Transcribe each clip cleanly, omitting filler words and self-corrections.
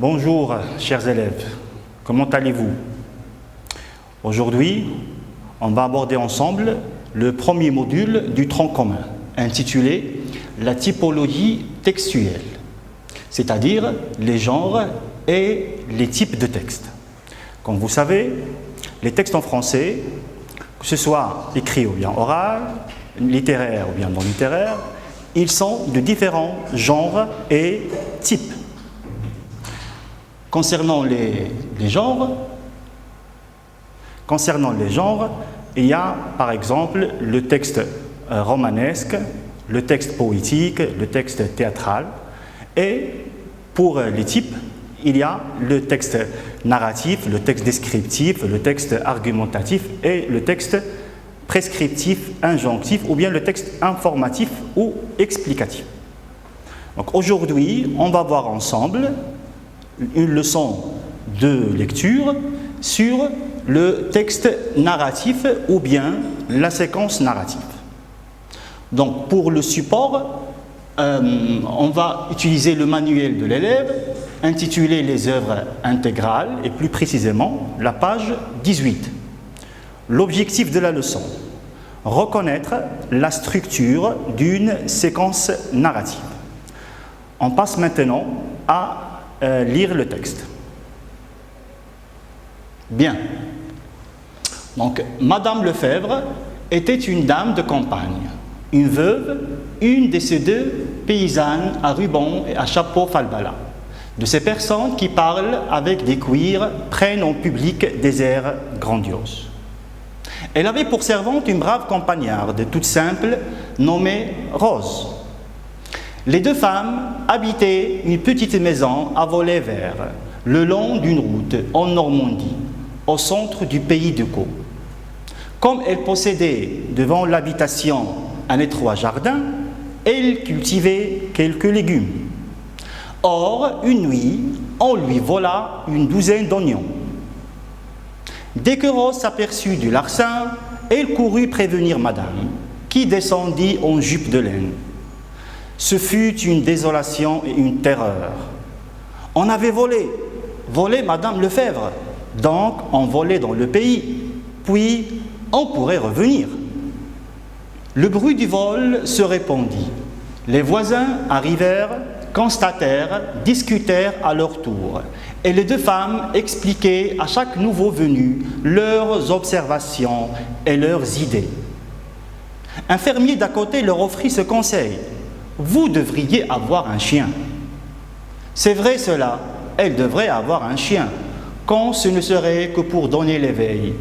Bonjour, chers élèves, comment allez-vous? Aujourd'hui, on va aborder ensemble le premier module du tronc commun, intitulé « La typologie textuelle », c'est-à-dire les genres et les types de textes. Comme vous savez, les textes en français, que ce soit écrit ou bien oral, littéraire ou bien non littéraire, ils sont de différents genres et types. Concernant les genres, il y a par exemple le texte romanesque, le texte poétique, le texte théâtral. Et pour les types, il y a le texte narratif, le texte descriptif, le texte argumentatif et le texte prescriptif, injonctif ou bien le texte informatif ou explicatif. Donc aujourd'hui, on va voir ensemble une leçon de lecture sur le texte narratif ou bien la séquence narrative. Donc pour le support, on va utiliser le manuel de l'élève intitulé Les œuvres intégrales et plus précisément la page 18. L'objectif de la leçon, reconnaître la structure d'une séquence narrative. On passe maintenant à lire le texte. Bien. Donc, Madame Lefebvre était une dame de campagne, une veuve, une de ces deux paysannes à ruban et à chapeau falbala, de ces personnes qui parlent avec des cuirs, prennent en public des airs grandioses. Elle avait pour servante une brave campagnarde, toute simple, nommée Rose. Les deux femmes habitaient une petite maison à volets verts, le long d'une route en Normandie, au centre du pays de Caux. Comme elle possédait devant l'habitation un étroit jardin, elle cultivait quelques légumes. Or, une nuit, on lui vola une douzaine d'oignons. Dès que Rose s'aperçut du larcin, elle courut prévenir Madame, qui descendit en jupe de laine. Ce fut une désolation et une terreur. On avait volé Madame Lefebvre, donc on volait dans le pays, puis on pourrait revenir. Le bruit du vol se répandit. Les voisins arrivèrent, constatèrent, discutèrent à leur tour. Et les deux femmes expliquaient à chaque nouveau venu leurs observations et leurs idées. Un fermier d'à côté leur offrit ce conseil. Vous devriez avoir un chien. C'est vrai cela, elle devrait avoir un chien, quand ce ne serait que pour donner l'éveil.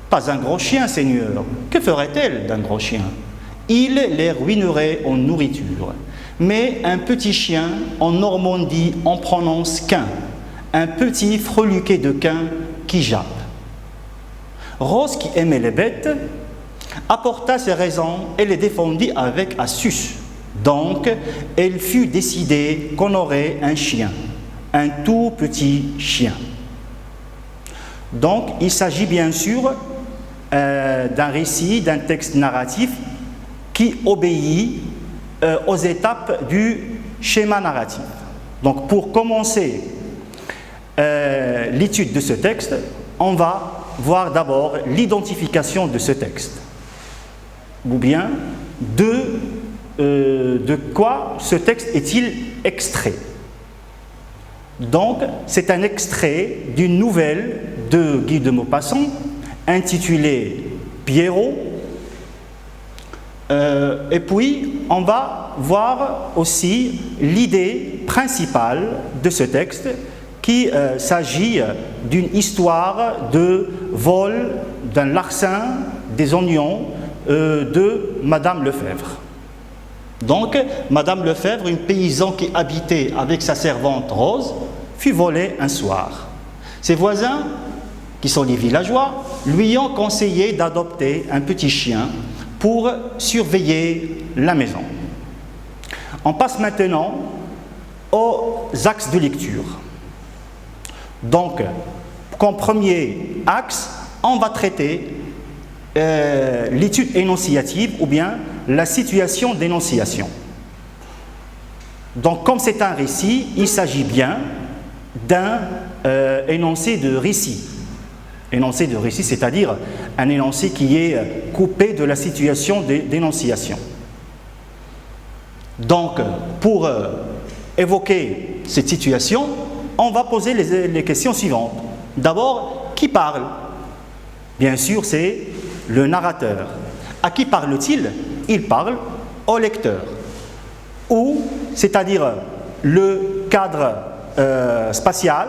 Pas un gros chien, Seigneur. Que ferait-elle d'un gros chien? Il les ruinerait en nourriture. Mais un petit chien, en Normandie, on prononce quin, un petit freluquet de quin qui jappe. Rose, qui aimait les bêtes, apporta ses raisons et les défendit avec astuce. Donc, elle fut décidée qu'on aurait un chien, un tout petit chien. Donc, il s'agit bien sûr d'un récit, d'un texte narratif qui obéit aux étapes du schéma narratif. Donc, pour commencer l'étude de ce texte, on va voir d'abord l'identification de ce texte, ou bien de quoi ce texte est-il extrait. Donc, c'est un extrait d'une nouvelle de Guy de Maupassant intitulée Pierrot. Et puis, on va voir aussi l'idée principale de ce texte, qui s'agit d'une histoire de vol d'un larcin, des oignons de Madame Lefebvre. Donc, Madame Lefebvre, une paysanne qui habitait avec sa servante Rose, fut volée un soir. Ses voisins, qui sont les villageois, lui ont conseillé d'adopter un petit chien pour surveiller la maison. On passe maintenant aux axes de lecture. Donc, comme premier axe, on va traiter l'étude énonciative ou bien la situation d'énonciation. Donc, comme c'est un récit, il s'agit bien d'un énoncé de récit. Énoncé de récit, c'est-à-dire un énoncé qui est coupé de la situation d'énonciation. Donc, pour évoquer cette situation, on va poser les questions suivantes. D'abord, qui parle? Bien sûr, c'est le narrateur. À qui parle-t-il? Il parle au lecteur. Où, c'est-à-dire le cadre spatial,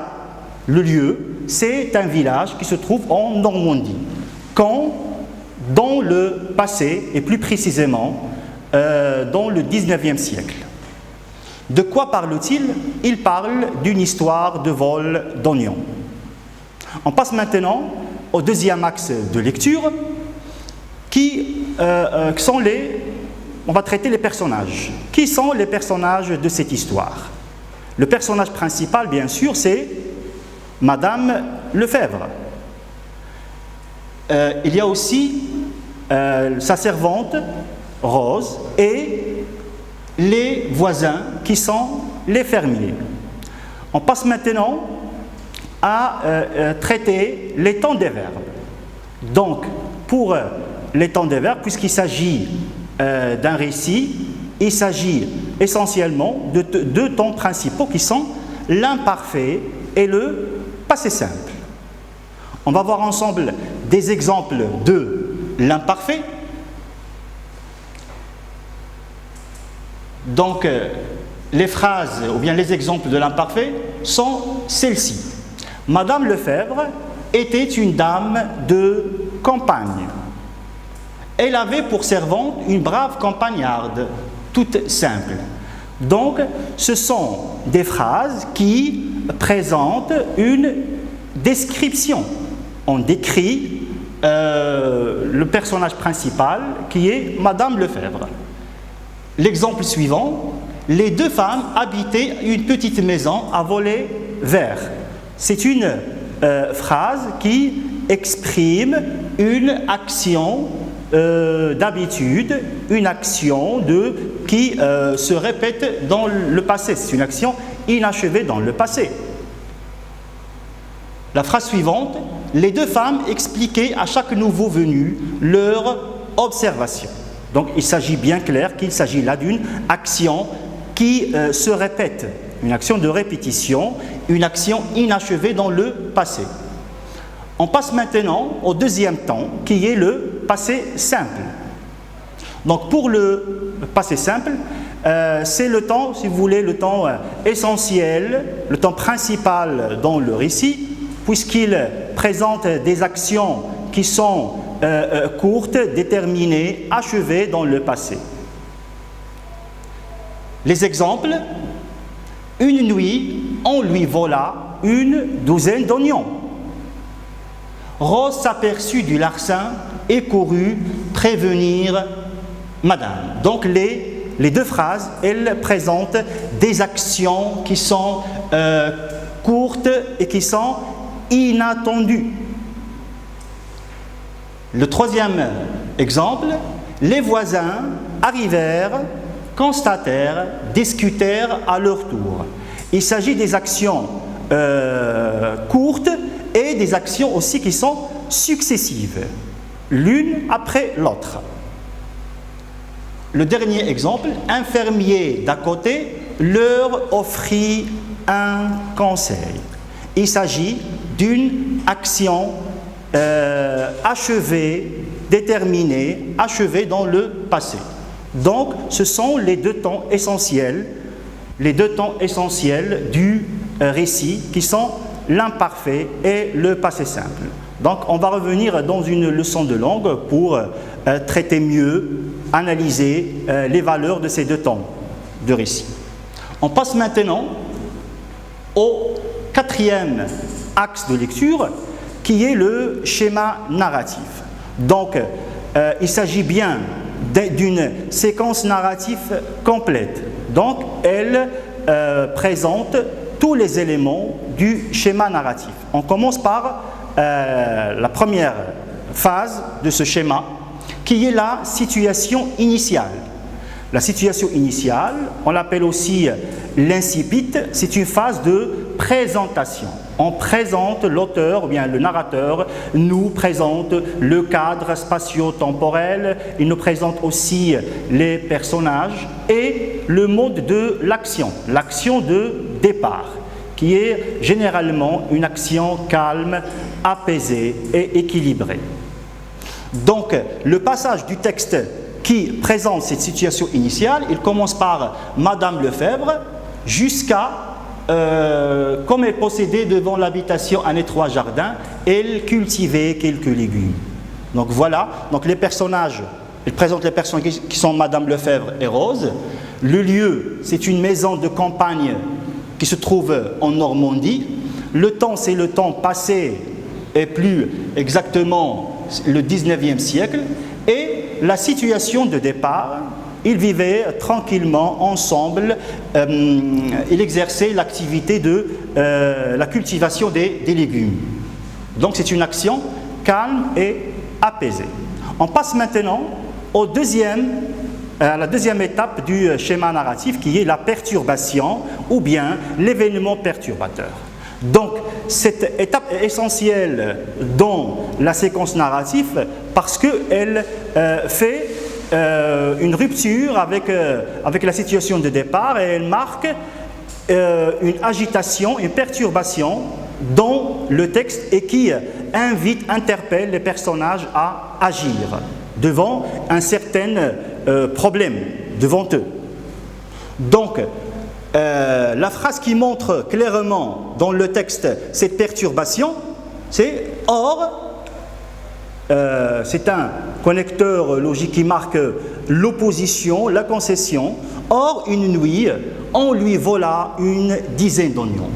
le lieu, c'est un village qui se trouve en Normandie. Quand, dans le passé, et plus précisément, dans le 19e siècle. De quoi parle-t-il? Il parle d'une histoire de vol d'oignons. On passe maintenant au deuxième axe de lecture, qui sont on va traiter les personnages. Qui sont les personnages de cette histoire? Le personnage principal, bien sûr, c'est Madame Lefebvre. Il y a aussi sa servante, Rose, et les voisins qui sont les fermiers. On passe maintenant à traiter les temps des verbes. Donc, pour les temps des verbes, puisqu'il s'agit d'un récit, il s'agit essentiellement de deux temps principaux qui sont l'imparfait et le passé simple. On va voir ensemble des exemples de l'imparfait. Donc, les phrases ou bien les exemples de l'imparfait sont celles-ci. Madame Lefebvre était une dame de campagne. Elle avait pour servante une brave campagnarde, toute simple. Donc, ce sont des phrases qui présentent une description. On décrit le personnage principal qui est Madame Lefebvre. L'exemple suivant, les deux femmes habitaient une petite maison à volets verts. C'est une phrase qui exprime une action d'habitude, une action qui se répète dans le passé. C'est une action inachevée dans le passé. La phrase suivante, les deux femmes expliquaient à chaque nouveau venu leur observation. Donc il s'agit bien clair qu'il s'agit là d'une action qui se répète, une action de répétition, une action inachevée dans le passé. On passe maintenant au deuxième temps qui est le passé simple. Donc pour le passé simple, c'est le temps, si vous voulez, le temps essentiel, le temps principal dans le récit, puisqu'il présente des actions qui sont courtes, déterminées, achevées dans le passé. Les exemples, une nuit, on lui vola une douzaine d'oignons. Rose s'aperçut du larcin et courut prévenir Madame. Donc les deux phrases, elles présentent des actions qui sont courtes et qui sont inattendues. Le troisième exemple, les voisins arrivèrent, constatèrent, discutèrent à leur tour. Il s'agit des actions courtes et des actions aussi qui sont successives, l'une après l'autre. Le dernier exemple, un fermier d'à côté leur offrit un conseil. Il s'agit d'une action achevée, déterminée, achevée dans le passé. Donc, ce sont les deux temps essentiels du récit qui sont l'imparfait et le passé simple. Donc, on va revenir dans une leçon de langue pour traiter mieux, analyser les valeurs de ces deux temps de récit. On passe maintenant au quatrième axe de lecture qui est le schéma narratif. Donc, il s'agit bien d'une séquence narrative complète. Donc, elle présente tous les éléments du schéma narratif. On commence par la première phase de ce schéma, qui est la situation initiale. La situation initiale, on l'appelle aussi l'incipit, c'est une phase de présentation. On présente, l'auteur ou bien le narrateur nous présente le cadre spatio-temporel, il nous présente aussi les personnages et le mode de l'action de départ, qui est généralement une action calme, apaisée et équilibrée. Donc, le passage du texte qui présente cette situation initiale, il commence par Madame Lefebvre jusqu'à comme elle possédait devant l'habitation un étroit jardin, elle cultivait quelques légumes. Donc voilà, donc les personnages, elle présente les personnages qui sont Madame Lefebvre et Rose. Le lieu, c'est une maison de campagne qui se trouve en Normandie. Le temps, c'est le temps passé et plus exactement le 19e siècle. Et la situation de départ, ils vivaient tranquillement ensemble, ils exerçaient l'activité de la cultivation des légumes. Donc c'est une action calme et apaisée. On passe maintenant à la deuxième étape du schéma narratif, qui est la perturbation ou bien l'événement perturbateur. Donc cette étape est essentielle dans la séquence narrative parce qu'elle fait une rupture avec la situation de départ et elle marque une agitation, une perturbation dans le texte et qui interpelle les personnages à agir devant un certain problème devant eux. Donc, la phrase qui montre clairement dans le texte cette perturbation, c'est « or ». C'est un connecteur logique qui marque l'opposition, la concession. Or, une nuit, on lui vola une dizaine d'oignons.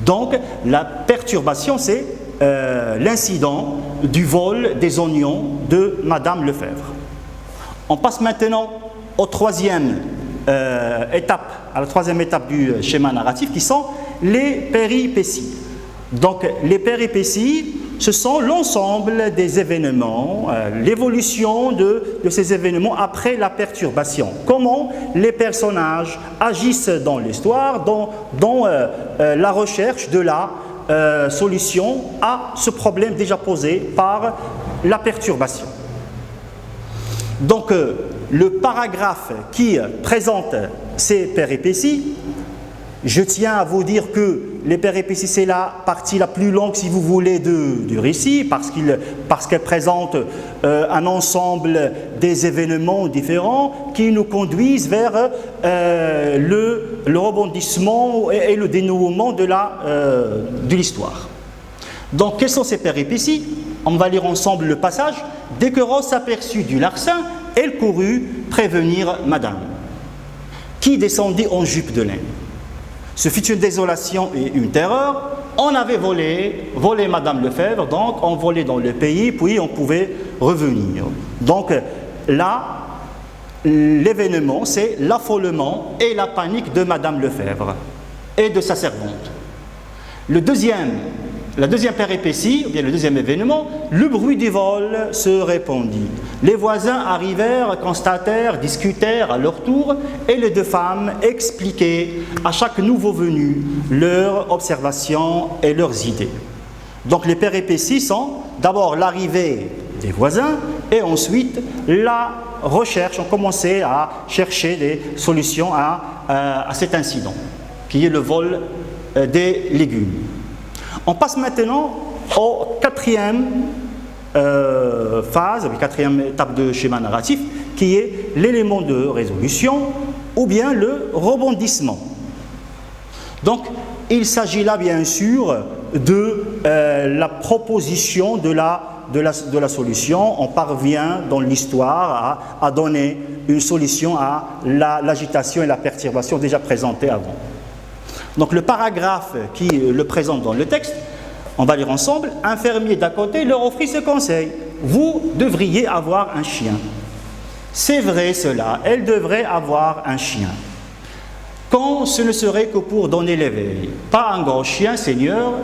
Donc, la perturbation, c'est l'incident du vol des oignons de Madame Lefebvre. On passe maintenant à la troisième étape du schéma narratif, qui sont les péripéties. Donc, les péripéties, ce sont l'ensemble des événements, l'évolution de ces événements après la perturbation. Comment les personnages agissent dans l'histoire, dans la recherche de la solution à ce problème déjà posé par la perturbation. Donc, le paragraphe qui présente ces péripéties, je tiens à vous dire que les péripéties, c'est la partie la plus longue, si vous voulez, du récit, parce qu'elle présente un ensemble des événements différents qui nous conduisent vers le rebondissement et le dénouement de l'histoire. Donc, quelles sont ces péripéties? On va lire ensemble le passage. Dès que Rose s'aperçut du larcin, elle courut prévenir Madame, qui descendit en jupe de laine. Ce fut une désolation et une terreur. On avait volé Madame Lefebvre, donc on volait dans le pays, puis on pouvait revenir. Donc là, l'événement, c'est l'affolement et la panique de Madame Lefebvre et de sa servante. La deuxième péripétie, ou bien le deuxième événement, le bruit du vol se répandit. Les voisins arrivèrent, constatèrent, discutèrent à leur tour, et les deux femmes expliquaient à chaque nouveau venu leurs observations et leurs idées. Donc les péripéties sont d'abord l'arrivée des voisins, et ensuite la recherche. On commençait à chercher des solutions à cet incident, qui est le vol des légumes. On passe maintenant aux quatrième quatrième étape de schéma narratif, qui est l'élément de résolution ou bien le rebondissement. Donc, il s'agit là bien sûr de la proposition de la solution. On parvient dans l'histoire à donner une solution à l'agitation et la perturbation déjà présentées avant. Donc le paragraphe qui le présente dans le texte, on va lire ensemble. Un fermier d'à côté leur offrit ce conseil. Vous devriez avoir un chien. C'est vrai cela, elle devrait avoir un chien. Quand ce ne serait que pour donner l'éveil. Pas un gros chien, Seigneur.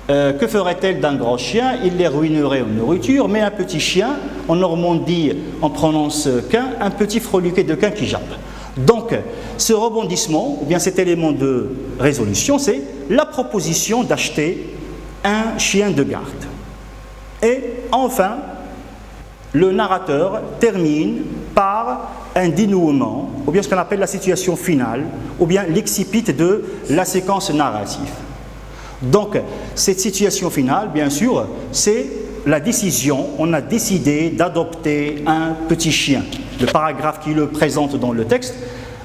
Que ferait-elle d'un gros chien? Il les ruinerait en nourriture, mais un petit chien, en Normandie, on prononce quin, un petit froliquet de quin qui jappe. Donc, ce rebondissement, ou bien cet élément de résolution, c'est la proposition d'acheter un chien de garde. Et enfin, le narrateur termine par un dénouement, ou bien ce qu'on appelle la situation finale, ou bien l'excipit de la séquence narrative. Donc, cette situation finale, bien sûr, c'est la décision. On a décidé d'adopter un petit chien. Le paragraphe qui le présente dans le texte,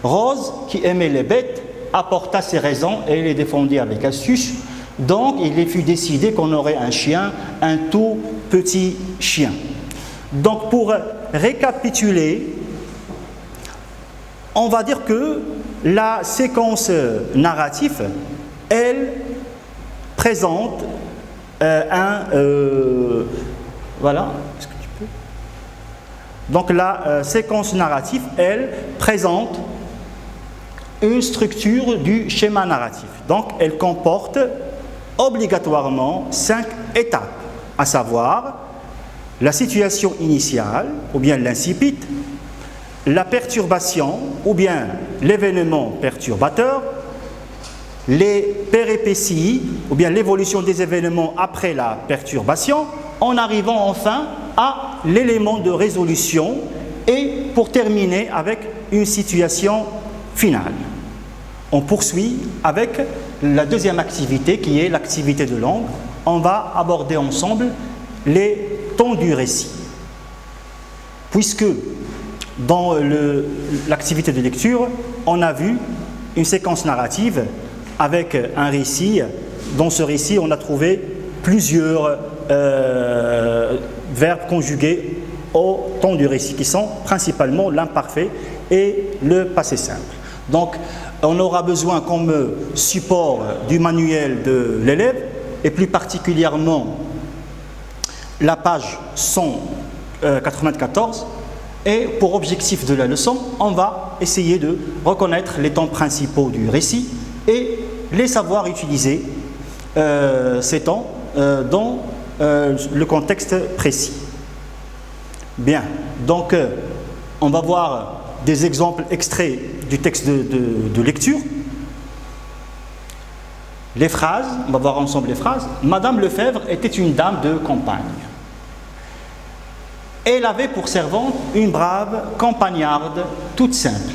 Rose, qui aimait les bêtes, apporta ses raisons et les défendit avec astuce. Donc, il fut décidé qu'on aurait un chien, un tout petit chien. Donc, pour récapituler, on va dire que la séquence narrative, elle présente voilà. Est-ce que tu peux? Donc, la séquence narrative, elle présente une structure du schéma narratif. Donc, elle comporte obligatoirement 5 étapes, à savoir la situation initiale, ou bien l'incipit, la perturbation, ou bien l'événement perturbateur, les péripéties, ou bien l'évolution des événements après la perturbation, en arrivant enfin à l'élément de résolution et pour terminer avec une situation finale. On poursuit avec la deuxième activité qui est l'activité de langue. On va aborder ensemble les temps du récit. Puisque dans l'activité de lecture, on a vu une séquence narrative avec un récit. Dans ce récit, on a trouvé plusieurs verbes conjugués au temps du récit, qui sont principalement l'imparfait et le passé simple. Donc, on aura besoin comme support du manuel de l'élève, et plus particulièrement la page 194. Et pour objectif de la leçon, on va essayer de reconnaître les temps principaux du récit et les savoir utiliser ces temps dans le contexte précis. Bien, donc on va voir des exemples extraits du texte de lecture. Les phrases, on va voir ensemble les phrases. Madame Lefebvre était une dame de campagne. Elle avait pour servante une brave campagnarde toute simple.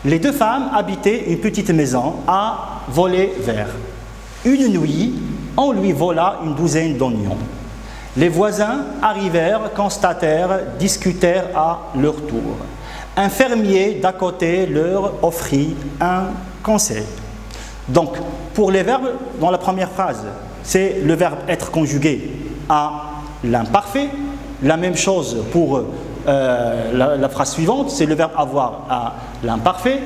Les deux femmes habitaient une petite maison à volets verts. Une nuit, on lui vola une douzaine d'oignons. Les voisins arrivèrent, constatèrent, discutèrent à leur tour. Un fermier d'à côté leur offrit un conseil. Donc, pour les verbes, dans la première phrase, c'est le verbe être conjugué à l'imparfait. La même chose pour la phrase suivante, c'est le verbe avoir à l'imparfait.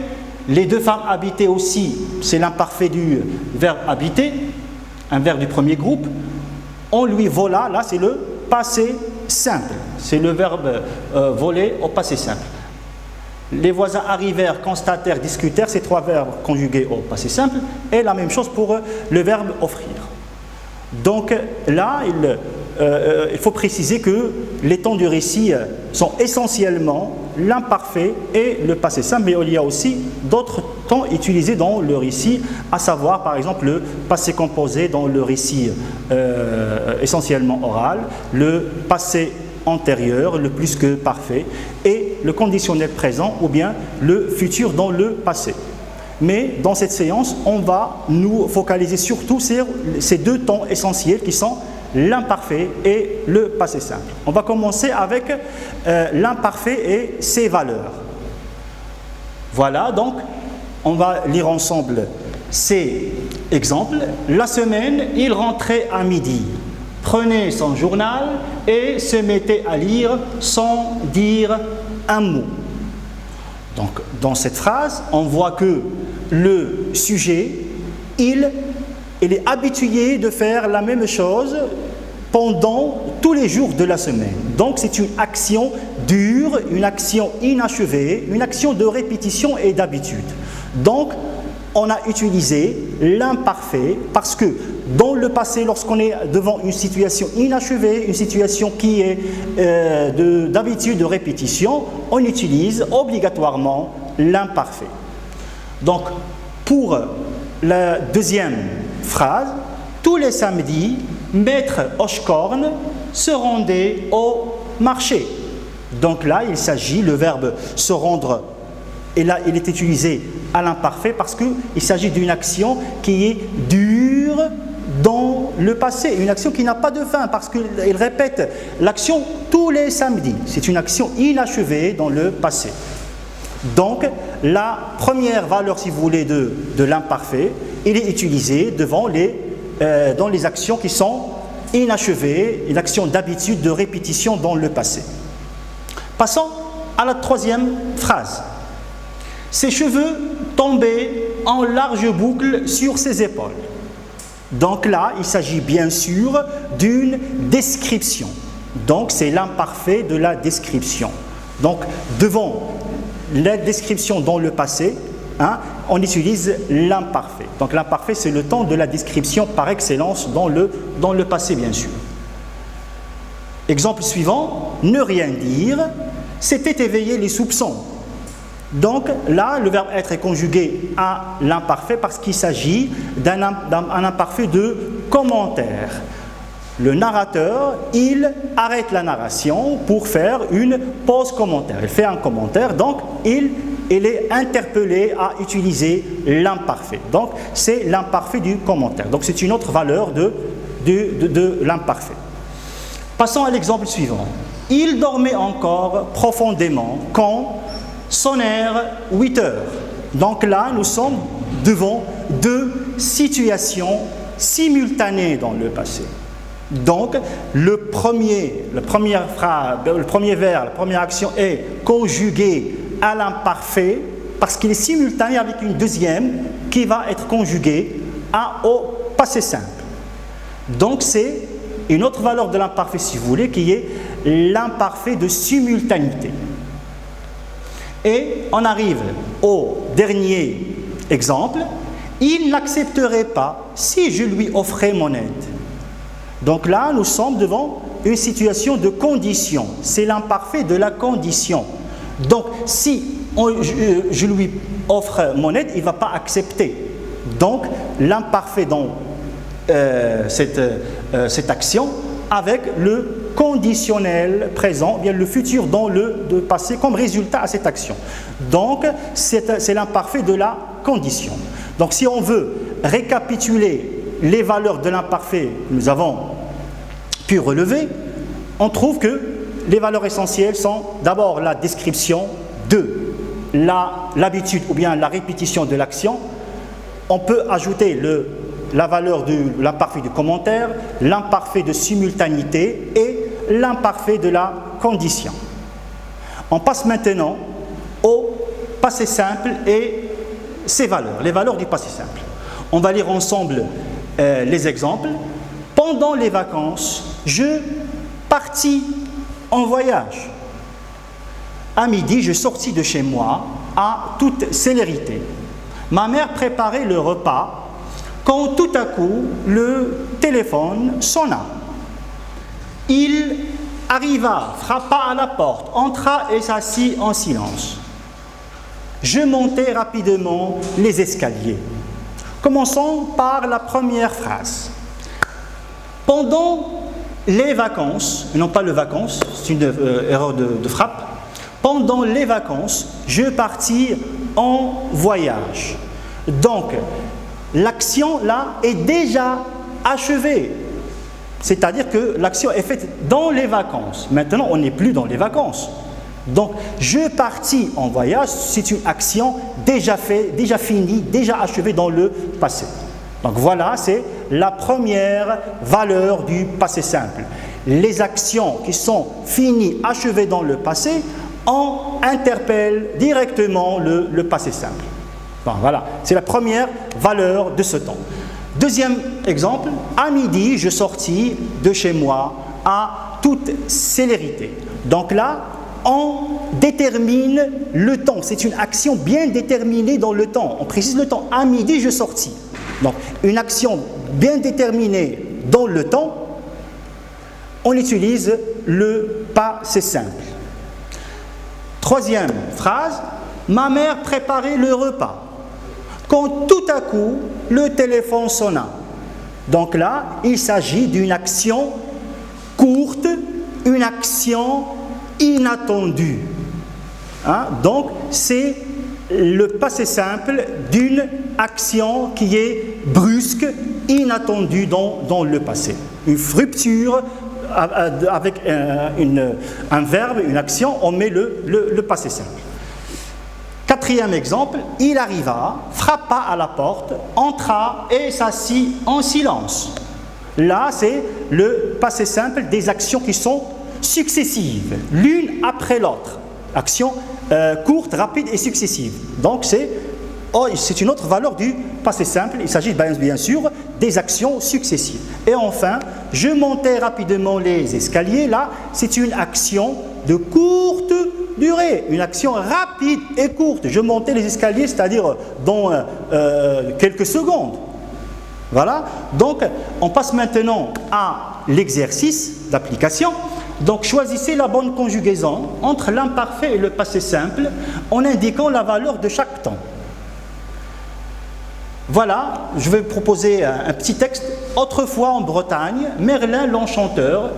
Les deux femmes habitaient aussi, c'est l'imparfait du verbe habiter, un verbe du premier groupe. On lui vola, là c'est le passé simple, c'est le verbe voler au passé simple. Les voisins arrivèrent, constatèrent, discutèrent, ces trois verbes conjugués au passé simple, et la même chose pour le verbe offrir. Donc là, il faut préciser que les temps du récit sont essentiellement l'imparfait et le passé simple, mais il y a aussi d'autres temps utilisés dans le récit, à savoir par exemple le passé composé dans le récit essentiellement oral, le passé antérieur, le plus que parfait, et le conditionnel présent ou bien le futur dans le passé. Mais dans cette séance, on va nous focaliser surtout sur ces deux temps essentiels qui sont l'imparfait et le passé simple. On va commencer avec l'imparfait et ses valeurs. Voilà, donc on va lire ensemble ces exemples. La semaine, il rentrait à midi, prenait son journal et se mettait à lire sans dire un mot. Donc dans cette phrase, on voit que le sujet, il est habitué de faire la même chose pendant tous les jours de la semaine. Donc c'est une action dure, une action inachevée, une action de répétition et d'habitude. Donc on a utilisé l'imparfait parce que dans le passé, lorsqu'on est devant une situation inachevée, une situation qui est d'habitude de répétition, on utilise obligatoirement l'imparfait. Donc pour la deuxième phrase, tous les samedis, Maître Hochkorn se rendait au marché. Donc là, il s'agit, le verbe se rendre, et là, il est utilisé à l'imparfait parce qu'il s'agit d'une action qui est dure dans le passé, une action qui n'a pas de fin parce qu'il répète l'action tous les samedis. C'est une action inachevée dans le passé. Donc, la première valeur, si vous voulez, de l'imparfait, il est utilisé dans les actions qui sont inachevées, une action d'habitude, de répétition dans le passé. Passons à la troisième phrase. Ses cheveux tombaient en large boucle sur ses épaules. Donc là, il s'agit bien sûr d'une description. Donc c'est l'imparfait de la description. Donc devant la description dans le passé, on utilise l'imparfait. Donc l'imparfait, c'est le temps de la description par excellence dans le passé, bien sûr. Exemple suivant, ne rien dire, c'était éveiller les soupçons. Donc là, le verbe être est conjugué à l'imparfait parce qu'il s'agit d'un imparfait de commentaire. Le narrateur, il arrête la narration pour faire une pause commentaire. Il fait un commentaire, donc il est interpellé à utiliser l'imparfait. Donc c'est l'imparfait du commentaire. Donc c'est une autre valeur de l'imparfait. Passons à l'exemple suivant. Il dormait encore profondément quand sonnèrent 8 heures. Donc là, nous sommes devant deux situations simultanées dans le passé. Donc, le premier verbe, la première action est conjugué à l'imparfait parce qu'il est simultané avec une deuxième qui va être conjuguée au passé simple. Donc, c'est une autre valeur de l'imparfait, si vous voulez, qui est l'imparfait de simultanéité. Et on arrive au dernier exemple. Il n'accepterait pas si je lui offrais mon aide. Donc là, nous sommes devant une situation de condition. C'est l'imparfait de la condition. Donc, si je lui offre mon aide, il ne va pas accepter. Donc, l'imparfait dans cette action avec le conditionnel présent, bien le futur dans le passé comme résultat à cette action. Donc, c'est l'imparfait de la condition. Donc, si on veut récapituler les valeurs de l'imparfait que nous avons pu relever, on trouve que les valeurs essentielles sont d'abord la description, l'habitude ou bien la répétition de l'action. On peut ajouter la valeur de l'imparfait du commentaire, l'imparfait de simultanéité et l'imparfait de la condition. On passe maintenant au passé simple et ses valeurs, les valeurs du passé simple. On va lire ensemble les exemples. Pendant les vacances, je partis en voyage. À midi, je sortis de chez moi à toute célérité. Ma mère préparait le repas quand tout à coup, le téléphone sonna. Il arriva, frappa à la porte, entra et s'assit en silence. Je montai rapidement les escaliers. Commençons par la première phrase. Pendant les vacances, non pas les vacances, c'est une erreur de frappe. Pendant les vacances, je partis en voyage. Donc, l'action là est déjà achevée. C'est-à-dire que l'action est faite dans les vacances. Maintenant, on n'est plus dans les vacances. Donc, je partis en voyage, c'est une action déjà faite, déjà finie, déjà achevée dans le passé. Donc voilà, c'est la première valeur du passé simple. Les actions qui sont finies, achevées dans le passé, on interpelle directement le passé simple. Bon, voilà, c'est la première valeur de ce temps. Deuxième exemple, à midi, je sortis de chez moi à toute célérité. Donc là, on détermine le temps. C'est une action bien déterminée dans le temps. On précise le temps. À midi, je sortis. Donc, une action bien déterminée dans le temps, on utilise le passé simple. Troisième phrase, ma mère préparait le repas. Quand tout à coup, le téléphone sonna. Donc là, il s'agit d'une action courte, une action inattendue. Hein? Donc, c'est le passé simple d'une action qui est brusque, inattendue dans le passé. Une rupture avec un verbe, une action, on met le passé simple. Quatrième exemple, il arriva, frappa à la porte, entra et s'assit en silence. Là, c'est le passé simple des actions qui sont successives, l'une après l'autre. Action courte, rapide et successive. Donc, c'est une autre valeur du passé simple. Il s'agit bien sûr des actions successives. Et enfin, je montais rapidement les escaliers. Là, c'est une action de courte durée, une action rapide et courte. Je montais les escaliers, c'est-à-dire dans quelques secondes. Voilà. Donc, on passe maintenant à l'exercice d'application. Donc, choisissez la bonne conjugaison entre l'imparfait et le passé simple en indiquant la valeur de chaque temps. Voilà, je vais proposer un petit texte. Autrefois en Bretagne, Merlin l'enchanteur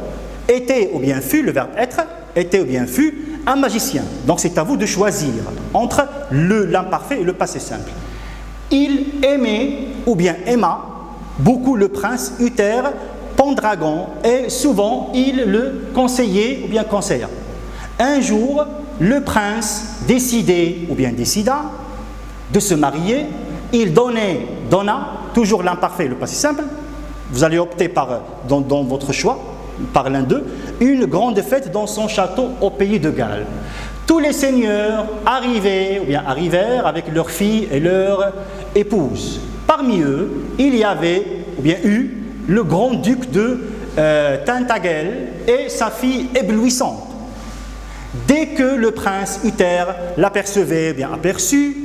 était ou bien fut, le verbe être, était ou bien fut un magicien. Donc c'est à vous de choisir entre l'imparfait et le passé simple. Il aimait ou bien aima beaucoup le prince Uther Pendragon et souvent il le conseillait ou bien conseilla. Un jour, le prince décidait ou bien décida de se marier. Il donna, toujours l'imparfait, le passé simple. Vous allez opter dans votre choix, par l'un d'eux, une grande fête dans son château au pays de Galles. Tous les seigneurs arrivèrent avec leurs filles et leurs épouses. Parmi eux, il y avait, ou bien eu, le grand-duc de Tintagel et sa fille éblouissante. Dès que le prince Uther l'apercevait, bien aperçut,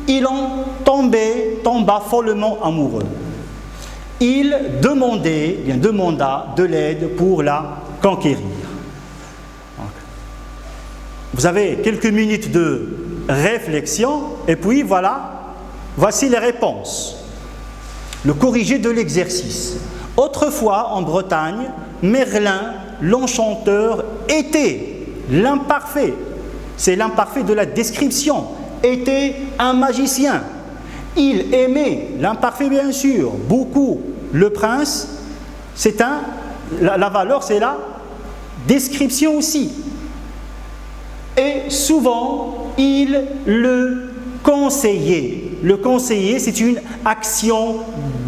il en tomba follement amoureux. Il demanda de l'aide pour la conquérir. Vous avez quelques minutes de réflexion et puis voici les réponses. Le corrigé de l'exercice. Autrefois en Bretagne, Merlin l'enchanteur était l'imparfait. C'est l'imparfait de la description. Était un magicien. Il aimait, l'imparfait bien sûr, beaucoup le prince. La valeur, c'est la description aussi. Et souvent, il le conseillait. Le conseiller, c'est une action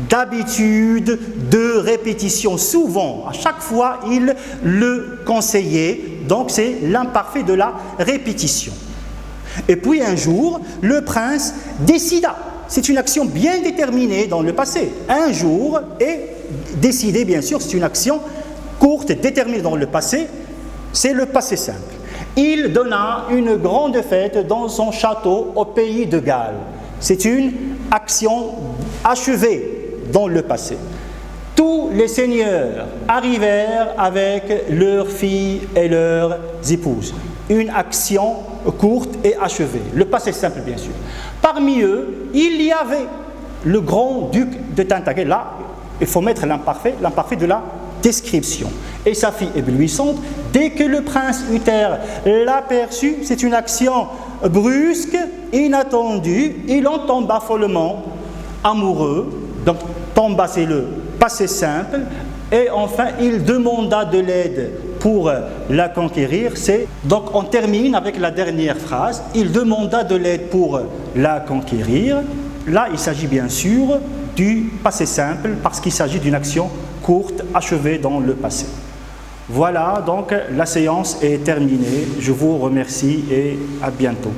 d'habitude, de répétition. Souvent, à chaque fois, il le conseillait. Donc, c'est l'imparfait de la répétition. Et puis un jour, le prince décida. C'est une action bien déterminée dans le passé. Un jour, et décider, bien sûr, c'est une action courte, déterminée dans le passé. C'est le passé simple. Il donna une grande fête dans son château au pays de Galles. C'est une action achevée dans le passé. Tous les seigneurs arrivèrent avec leurs filles et leurs épouses. Une action courte et achevée. Le passé simple, bien sûr. Parmi eux, il y avait le grand-duc de Tintagel. Là, il faut mettre l'imparfait de la description. Et sa fille éblouissante, dès que le prince Uther l'aperçut, c'est une action brusque, inattendue. Il en tomba follement amoureux. Donc, tomba, c'est le passé simple. Et enfin, il demanda de l'aide pour la conquérir. Donc, on termine avec la dernière phrase. Il demanda de l'aide pour la conquérir. Là, il s'agit bien sûr du passé simple parce qu'il s'agit d'une action courte, achevée dans le passé. Voilà, donc la séance est terminée. Je vous remercie et à bientôt.